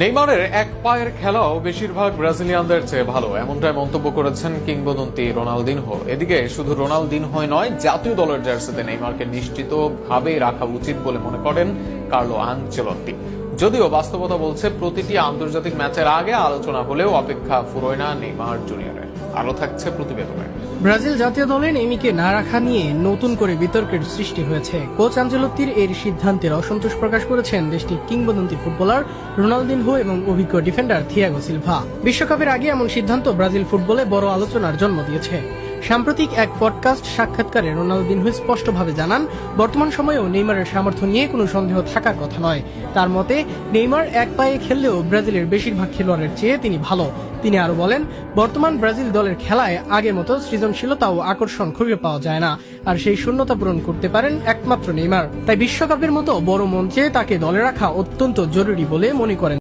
নেইমারের এক পায়ের খেলাও বেশিরভাগ ব্রাজিলিয়ানদের চেয়ে ভালো, এমনটাই মন্তব্য করেছেন কিংবদন্তি রোনালদিনহো। এদিকে শুধু রোনালদিনহোই নয়, জাতীয় দলের জার্সিতে নেইমারকে নিশ্চিতভাবে রাখা উচিত বলে মনে করেন কার্লো আনচেলত্তি। যদিও বাস্তবতা বলছে প্রতিটি আন্তর্জাতিক ম্যাচের আগে আলোচনা হলেও অপেক্ষা ফুরোয় না নেইমার জুনিয়রের। আরো থাকছে প্রতিবেদনে। ব্রাজিল জাতীয় দলে নেইমারকে না রাখা নিয়ে নতুন করে বিতর্কের সৃষ্টি হয়েছে। কোচ আনচেলত্তির এর সিদ্ধান্তের অসন্তোষ প্রকাশ করেছেন দেশটির কিংবদন্তি ফুটবলার রোনালদিনহো এবং অভিজ্ঞ ডিফেন্ডার থিয়াগো সিলভা। বিশ্বকাপের আগে এমন সিদ্ধান্ত ব্রাজিল ফুটবলে বড় আলোচনার জন্ম দিয়েছে। সাম্প্রতিক এক পডকাস্ট সাক্ষাৎকারে রোনালদিনহো স্পষ্টভাবে জানান, বর্তমান সময়েও নেইমারের সামর্থ্য নিয়ে কোনো সন্দেহ থাকার কথা নয়। তার মতে, নেইমার এক পায়ে খেললেও ব্রাজিলের বেশিরভাগ খেলোয়াড়ের চেয়ে তিনি ভালো। তিনি আরো বলেন, বর্তমান ব্রাজিল দলের খেলায় আগের মতো সৃজনশীলতা ও আকর্ষণ খুঁজে পাওয়া যায় না, আর সেই শূন্যতা পূরণ করতে পারেন একমাত্র নেইমার। তাই বিশ্বকাপের মতো বড় মঞ্চে তাকে দলে রাখা অত্যন্ত জরুরি বলে মনে করেন।